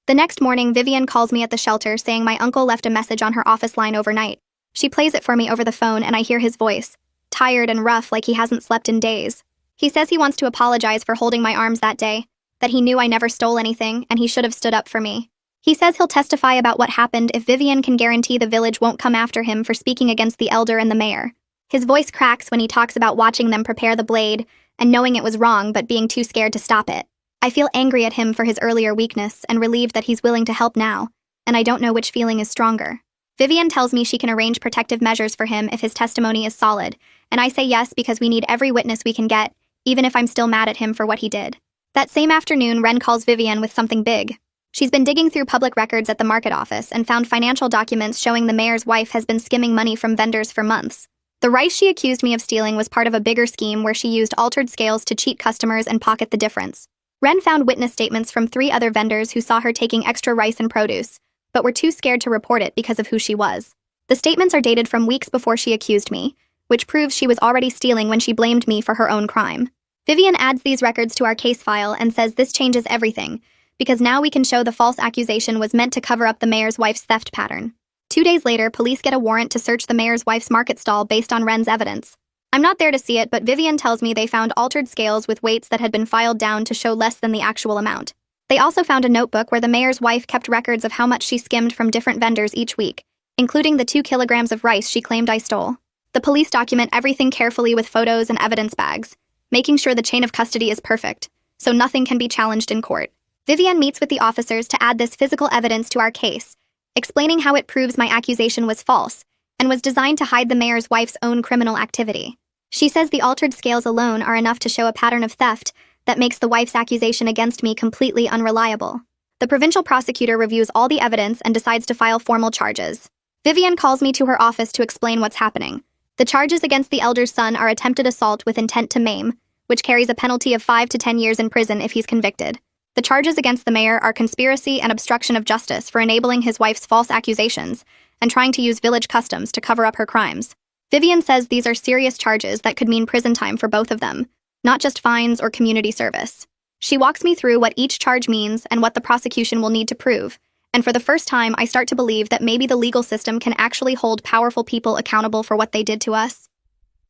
The next morning, Vivian calls me at the shelter saying my uncle left a message on her office line overnight. She plays it for me over the phone and I hear his voice, tired and rough like he hasn't slept in days. He says he wants to apologize for holding my arms that day, that he knew I never stole anything and he should have stood up for me. He says he'll testify about what happened if Vivian can guarantee the village won't come after him for speaking against the elder and the mayor. His voice cracks when he talks about watching them prepare the blade and knowing it was wrong but being too scared to stop it. I feel angry at him for his earlier weakness and relieved that he's willing to help now, and I don't know which feeling is stronger. Vivian tells me she can arrange protective measures for him if his testimony is solid, and I say yes because we need every witness we can get, even if I'm still mad at him for what he did. That same afternoon, Ren calls Vivian with something big. She's been digging through public records at the market office and found financial documents showing the mayor's wife has been skimming money from vendors for months. The rice she accused me of stealing was part of a bigger scheme where she used altered scales to cheat customers and pocket the difference. Ren found witness statements from 3 other vendors who saw her taking extra rice and produce, but were too scared to report it because of who she was. The statements are dated from weeks before she accused me, which proves she was already stealing when she blamed me for her own crime. Vivian adds these records to our case file and says this changes everything, because now we can show the false accusation was meant to cover up the mayor's wife's theft pattern. 2 days later, police get a warrant to search the mayor's wife's market stall based on Ren's evidence. I'm not there to see it, but Vivian tells me they found altered scales with weights that had been filed down to show less than the actual amount. They also found a notebook where the mayor's wife kept records of how much she skimmed from different vendors each week, including the 2 kilograms of rice she claimed I stole. The police document everything carefully with photos and evidence bags, making sure the chain of custody is perfect, so nothing can be challenged in court. Vivian meets with the officers to add this physical evidence to our case, explaining how it proves my accusation was false and was designed to hide the mayor's wife's own criminal activity. She says the altered scales alone are enough to show a pattern of theft that makes the wife's accusation against me completely unreliable. The provincial prosecutor reviews all the evidence and decides to file formal charges. Vivian calls me to her office to explain what's happening. The charges against the elder's son are attempted assault with intent to maim, which carries a penalty of 5 to 10 years in prison if he's convicted. The charges against the mayor are conspiracy and obstruction of justice for enabling his wife's false accusations and trying to use village customs to cover up her crimes. Vivian says these are serious charges that could mean prison time for both of them, not just fines or community service. She walks me through what each charge means and what the prosecution will need to prove, and for the first time I start to believe that maybe the legal system can actually hold powerful people accountable for what they did to us.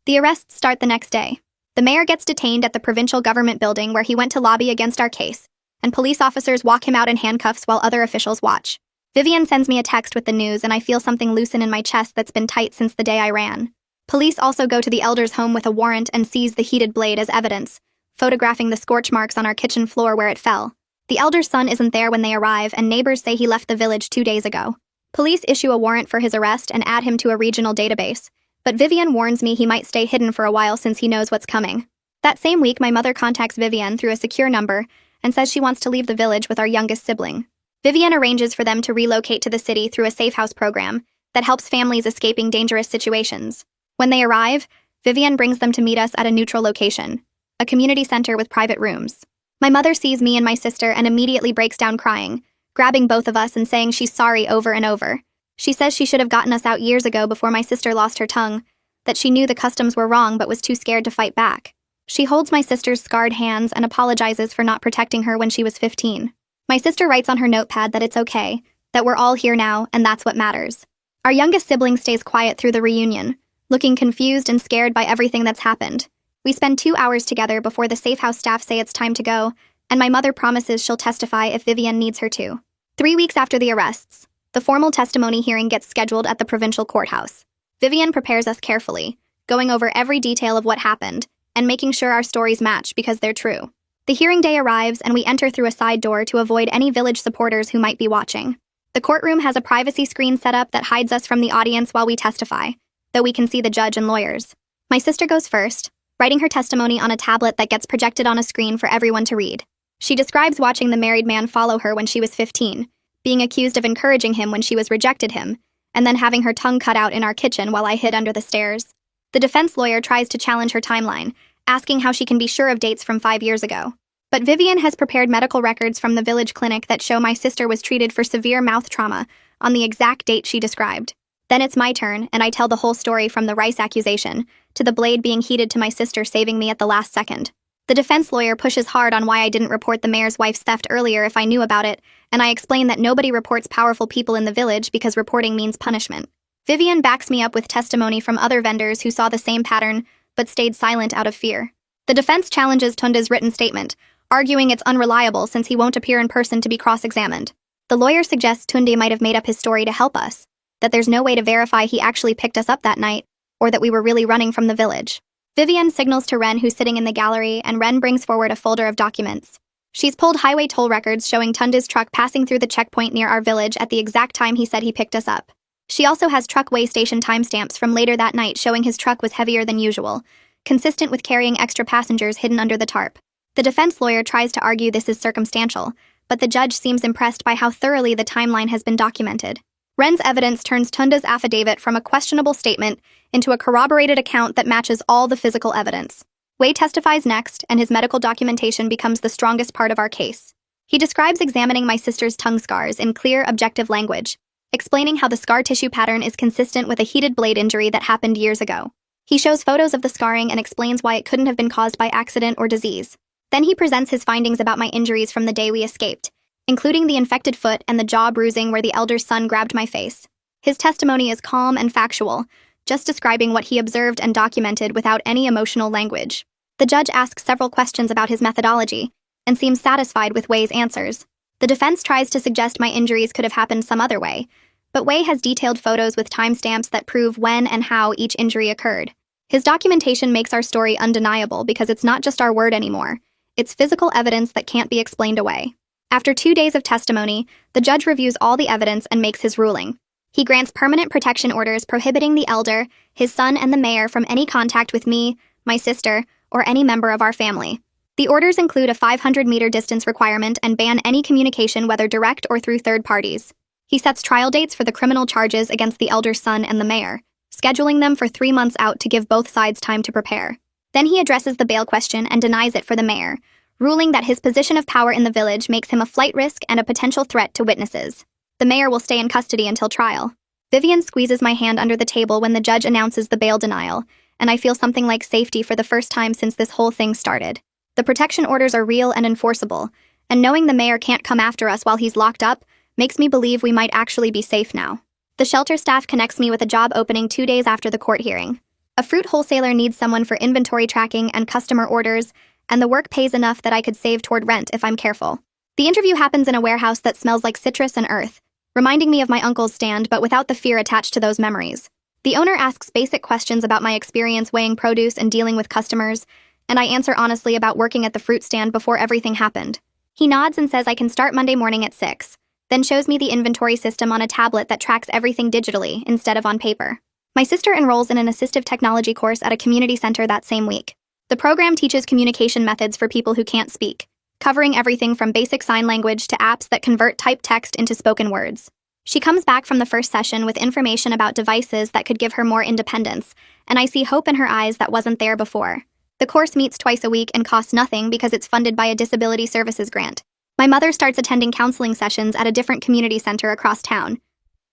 The arrests start the next day. The mayor gets detained at the provincial government building where he went to lobby against our case, and police officers walk him out in handcuffs while other officials watch. Vivian sends me a text with the news and I feel something loosen in my chest that's been tight since the day I ran. Police also go to the elder's home with a warrant and seize the heated blade as evidence, photographing the scorch marks on our kitchen floor where it fell. The elder's son isn't there when they arrive, and neighbors say he left the village 2 days ago. Police issue a warrant for his arrest and add him to a regional database, but Vivian warns me he might stay hidden for a while since he knows what's coming. That same week, my mother contacts Vivian through a secure number and says she wants to leave the village with our youngest sibling. Vivian arranges for them to relocate to the city through a safe house program that helps families escaping dangerous situations. When they arrive, Vivian brings them to meet us at a neutral location, a community center with private rooms. My mother sees me and my sister and immediately breaks down crying, grabbing both of us and saying she's sorry over and over. She says she should have gotten us out years ago before my sister lost her tongue, that she knew the customs were wrong but was too scared to fight back. She holds my sister's scarred hands and apologizes for not protecting her when she was 15. My sister writes on her notepad that it's okay, that we're all here now, and that's what matters. Our youngest sibling stays quiet through the reunion, looking confused and scared by everything that's happened. We spend 2 hours together before the safe house staff say it's time to go, and my mother promises she'll testify if Vivian needs her to. 3 weeks after the arrests, the formal testimony hearing gets scheduled at the provincial courthouse. Vivian prepares us carefully, going over every detail of what happened, and making sure our stories match because they're true. The hearing day arrives and we enter through a side door to avoid any village supporters who might be watching. The courtroom has a privacy screen set up that hides us from the audience while we testify, though we can see the judge and lawyers. My sister goes first, writing her testimony on a tablet that gets projected on a screen for everyone to read. She describes watching the married man follow her when she was 15, being accused of encouraging him when she was rejected him, and then having her tongue cut out in our kitchen while I hid under the stairs. The defense lawyer tries to challenge her timeline, asking how she can be sure of dates from 5 years ago. But Vivian has prepared medical records from the village clinic that show my sister was treated for severe mouth trauma on the exact date she described. Then it's my turn, and I tell the whole story from the rice accusation to the blade being heated to my sister saving me at the last second. The defense lawyer pushes hard on why I didn't report the mayor's wife's theft earlier if I knew about it, and I explain that nobody reports powerful people in the village because reporting means punishment. Vivian backs me up with testimony from other vendors who saw the same pattern but stayed silent out of fear. The defense challenges Tunde's written statement, arguing it's unreliable since he won't appear in person to be cross-examined. The lawyer suggests Tunde might have made up his story to help us, that there's no way to verify he actually picked us up that night, or that we were really running from the village. Vivian signals to Ren, who's sitting in the gallery, and Ren brings forward a folder of documents. She's pulled highway toll records showing Tunda's truck passing through the checkpoint near our village at the exact time he said he picked us up. She also has truck weigh station timestamps from later that night showing his truck was heavier than usual, consistent with carrying extra passengers hidden under the tarp. The defense lawyer tries to argue this is circumstantial, but the judge seems impressed by how thoroughly the timeline has been documented. Wren's evidence turns Tunda's affidavit from a questionable statement into a corroborated account that matches all the physical evidence. Wei testifies next, and his medical documentation becomes the strongest part of our case. He describes examining my sister's tongue scars in clear, objective language, explaining how the scar tissue pattern is consistent with a heated blade injury that happened years ago. He shows photos of the scarring and explains why it couldn't have been caused by accident or disease. Then he presents his findings about my injuries from the day we escaped, including the infected foot and the jaw bruising where the elder's son grabbed my face. His testimony is calm and factual, just describing what he observed and documented without any emotional language. The judge asks several questions about his methodology and seems satisfied with Wei's answers. The defense tries to suggest my injuries could have happened some other way, but Wei has detailed photos with timestamps that prove when and how each injury occurred. His documentation makes our story undeniable because it's not just our word anymore. It's physical evidence that can't be explained away. After 2 days of testimony, the judge reviews all the evidence and makes his ruling. He grants permanent protection orders prohibiting the elder, his son, and the mayor from any contact with me, my sister, or any member of our family. The orders include a 500-meter distance requirement and ban any communication whether direct or through third parties. He sets trial dates for the criminal charges against the elder's son and the mayor, scheduling them for 3 months out to give both sides time to prepare. Then he addresses the bail question and denies it for the mayor, ruling that his position of power in the village makes him a flight risk and a potential threat to witnesses. The mayor will stay in custody until trial. Vivian squeezes my hand under the table when the judge announces the bail denial, and I feel something like safety for the first time since this whole thing started. The protection orders are real and enforceable, and knowing the mayor can't come after us while he's locked up makes me believe we might actually be safe now. The shelter staff connects me with a job opening 2 days after the court hearing. A fruit wholesaler needs someone for inventory tracking and customer orders, and the work pays enough that I could save toward rent if I'm careful. The interview happens in a warehouse that smells like citrus and earth, reminding me of my uncle's stand but without the fear attached to those memories. The owner asks basic questions about my experience weighing produce and dealing with customers, and I answer honestly about working at the fruit stand before everything happened. He nods and says I can start Monday morning at 6, then shows me the inventory system on a tablet that tracks everything digitally instead of on paper. My sister enrolls in an assistive technology course at a community center that same week. The program teaches communication methods for people who can't speak, covering everything from basic sign language to apps that convert typed text into spoken words. She comes back from the first session with information about devices that could give her more independence, and I see hope in her eyes that wasn't there before. The course meets twice a week and costs nothing because it's funded by a disability services grant. My mother starts attending counseling sessions at a different community center across town.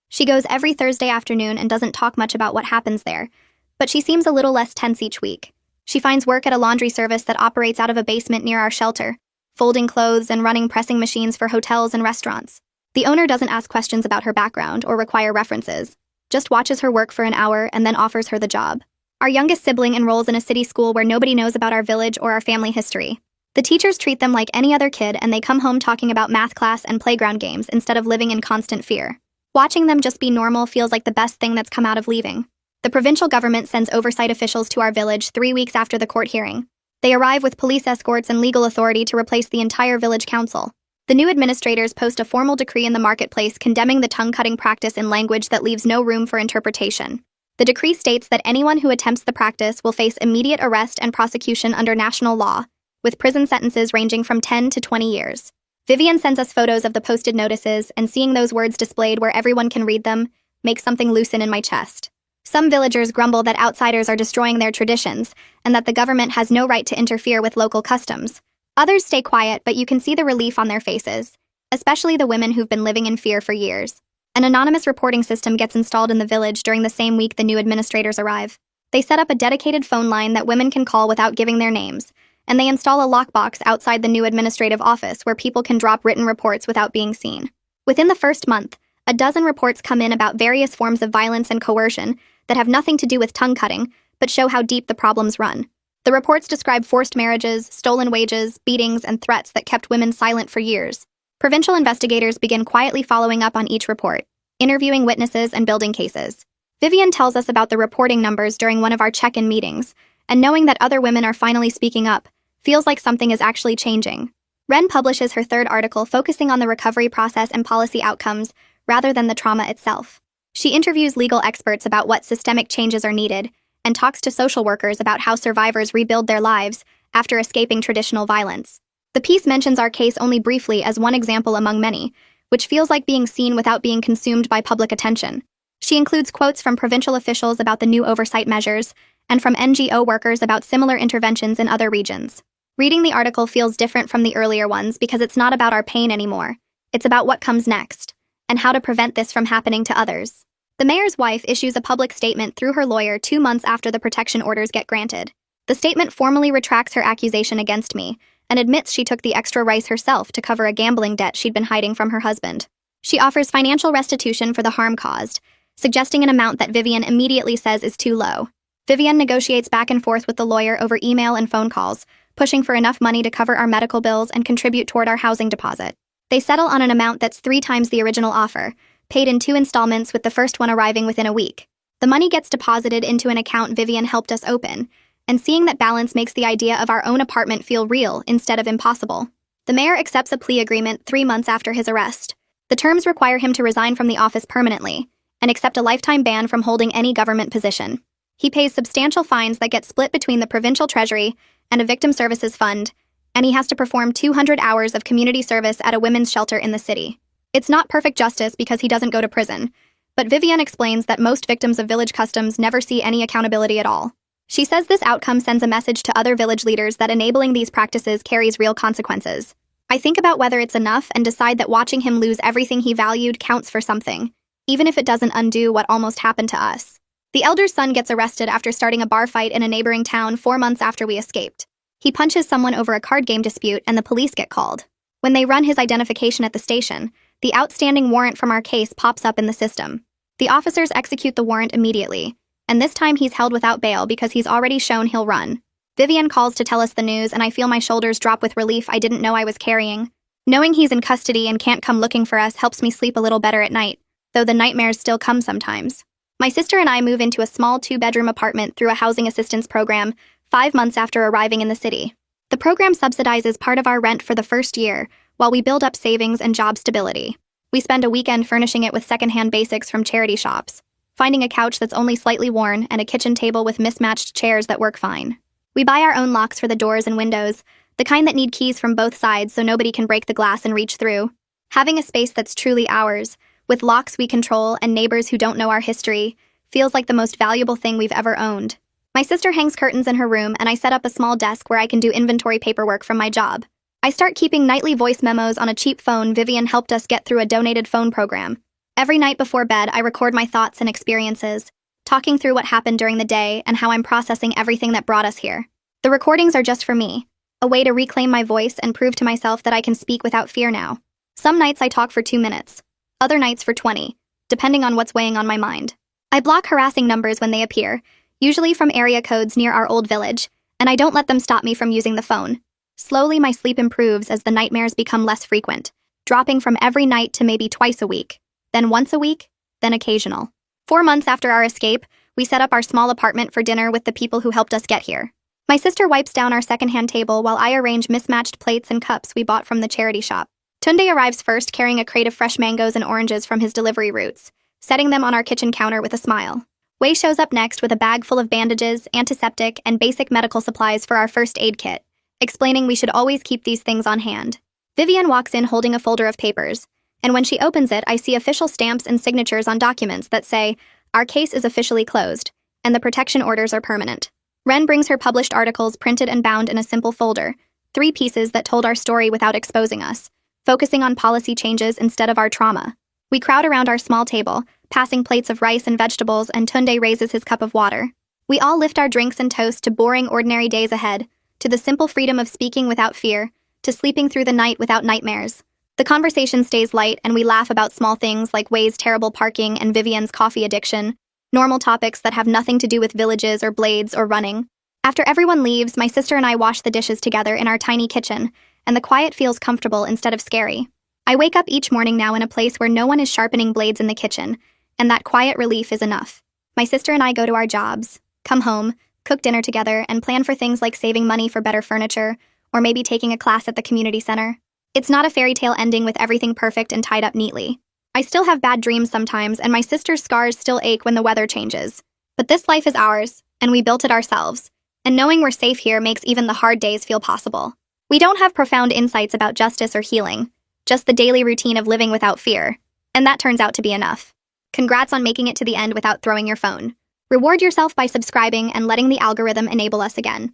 She goes every Thursday afternoon and doesn't talk much about what happens there, but she seems a little less tense each week. She finds work at a laundry service that operates out of a basement near our shelter, folding clothes and running pressing machines for hotels and restaurants. The owner doesn't ask questions about her background or require references, just watches her work for an hour and then offers her the job. Our youngest sibling enrolls in a city school where nobody knows about our village or our family history. The teachers treat them like any other kid and they come home talking about math class and playground games instead of living in constant fear. Watching them just be normal feels like the best thing that's come out of leaving. The provincial government sends oversight officials to our village 3 weeks after the court hearing. They arrive with police escorts and legal authority to replace the entire village council. The new administrators post a formal decree in the marketplace condemning the tongue-cutting practice in language that leaves no room for interpretation. The decree states that anyone who attempts the practice will face immediate arrest and prosecution under national law, with prison sentences ranging from 10 to 20 years. Vivian sends us photos of the posted notices, and seeing those words displayed where everyone can read them makes something loosen in my chest. Some villagers grumble that outsiders are destroying their traditions, and that the government has no right to interfere with local customs. Others stay quiet, but you can see the relief on their faces, especially the women who've been living in fear for years. An anonymous reporting system gets installed in the village during the same week the new administrators arrive. They set up a dedicated phone line that women can call without giving their names, and they install a lockbox outside the new administrative office where people can drop written reports without being seen. Within the first month, a dozen reports come in about various forms of violence and coercion that have nothing to do with tongue cutting, but show how deep the problems run. The reports describe forced marriages, stolen wages, beatings, and threats that kept women silent for years. Provincial investigators begin quietly following up on each report, interviewing witnesses and building cases. Vivian tells us about the reporting numbers during one of our check-in meetings, and knowing that other women are finally speaking up feels like something is actually changing. Ren publishes her third article focusing on the recovery process and policy outcomes rather than the trauma itself. She interviews legal experts about what systemic changes are needed and talks to social workers about how survivors rebuild their lives after escaping traditional violence. The piece mentions our case only briefly as one example among many, which feels like being seen without being consumed by public attention. She includes quotes from provincial officials about the new oversight measures and from NGO workers about similar interventions in other regions. Reading the article feels different from the earlier ones because it's not about our pain anymore. It's about what comes next and how to prevent this from happening to others. The mayor's wife issues a public statement through her lawyer 2 months after the protection orders get granted. The statement formally retracts her accusation against me and admits she took the extra rice herself to cover a gambling debt she'd been hiding from her husband. She offers financial restitution for the harm caused, suggesting an amount that Vivian immediately says is too low. Vivian negotiates back and forth with the lawyer over email and phone calls, pushing for enough money to cover our medical bills and contribute toward our housing deposit. They settle on an amount that's 3 times the original offer, paid in 2 installments with the first one arriving within a week. The money gets deposited into an account Vivian helped us open, and seeing that balance makes the idea of our own apartment feel real instead of impossible. The mayor accepts a plea agreement 3 months after his arrest. The terms require him to resign from the office permanently and accept a lifetime ban from holding any government position. He pays substantial fines that get split between the provincial treasury and a victim services fund, and he has to perform 200 hours of community service at a women's shelter in the city. It's not perfect justice because he doesn't go to prison, but Vivian explains that most victims of village customs never see any accountability at all. She says this outcome sends a message to other village leaders that enabling these practices carries real consequences. I think about whether it's enough and decide that watching him lose everything he valued counts for something, even if it doesn't undo what almost happened to us. The elder's son gets arrested after starting a bar fight in a neighboring town 4 months after we escaped. He punches someone over a card game dispute and the police get called. When they run his identification at the station, the outstanding warrant from our case pops up in the system. The officers execute the warrant immediately, and this time he's held without bail because he's already shown he'll run. Vivian calls to tell us the news, and I feel my shoulders drop with relief I didn't know I was carrying. Knowing he's in custody and can't come looking for us helps me sleep a little better at night, though the nightmares still come sometimes. My sister and I move into a small 2-bedroom apartment through a housing assistance program 5 months after arriving in the city. The program subsidizes part of our rent for the first year, while we build up savings and job stability. We spend a weekend furnishing it with secondhand basics from charity shops, finding a couch that's only slightly worn and a kitchen table with mismatched chairs that work fine. We buy our own locks for the doors and windows, the kind that need keys from both sides so nobody can break the glass and reach through. Having a space that's truly ours, with locks we control and neighbors who don't know our history, feels like the most valuable thing we've ever owned. My sister hangs curtains in her room, and I set up a small desk where I can do inventory paperwork from my job. I start keeping nightly voice memos on a cheap phone Vivian helped us get through a donated phone program. Every night before bed, I record my thoughts and experiences, talking through what happened during the day and how I'm processing everything that brought us here. The recordings are just for me, a way to reclaim my voice and prove to myself that I can speak without fear now. Some nights I talk for 2 minutes, other nights for 20, depending on what's weighing on my mind. I block harassing numbers when they appear, usually from area codes near our old village, and I don't let them stop me from using the phone. Slowly, my sleep improves as the nightmares become less frequent, dropping from every night to maybe twice a week, then once a week, then occasional. 4 months after our escape, we set up our small apartment for dinner with the people who helped us get here. My sister wipes down our secondhand table while I arrange mismatched plates and cups we bought from the charity shop. Tunde arrives first carrying a crate of fresh mangoes and oranges from his delivery routes, setting them on our kitchen counter with a smile. Wei shows up next with a bag full of bandages, antiseptic, and basic medical supplies for our first aid kit, explaining we should always keep these things on hand. Vivian walks in holding a folder of papers, and when she opens it, I see official stamps and signatures on documents that say, "Our case is officially closed," and the protection orders are permanent. Ren brings her published articles printed and bound in a simple folder, 3 pieces that told our story without exposing us, focusing on policy changes instead of our trauma. We crowd around our small table, passing plates of rice and vegetables, and Tunde raises his cup of water. We all lift our drinks and toast to boring, ordinary days ahead, to the simple freedom of speaking without fear, to sleeping through the night without nightmares. The conversation stays light, and we laugh about small things like Wei's terrible parking and Vivian's coffee addiction, normal topics that have nothing to do with villages or blades or running. After everyone leaves, my sister and I wash the dishes together in our tiny kitchen, and the quiet feels comfortable instead of scary. I wake up each morning now in a place where no one is sharpening blades in the kitchen, and that quiet relief is enough. My sister and I go to our jobs, come home, cook dinner together, and plan for things like saving money for better furniture or maybe taking a class at the community center. It's not a fairy tale ending with everything perfect and tied up neatly. I still have bad dreams sometimes, and my sister's scars still ache when the weather changes. But this life is ours, and we built it ourselves. And knowing we're safe here makes even the hard days feel possible. We don't have profound insights about justice or healing, just the daily routine of living without fear. And that turns out to be enough. Congrats on making it to the end without throwing your phone. Reward yourself by subscribing and letting the algorithm enable us again.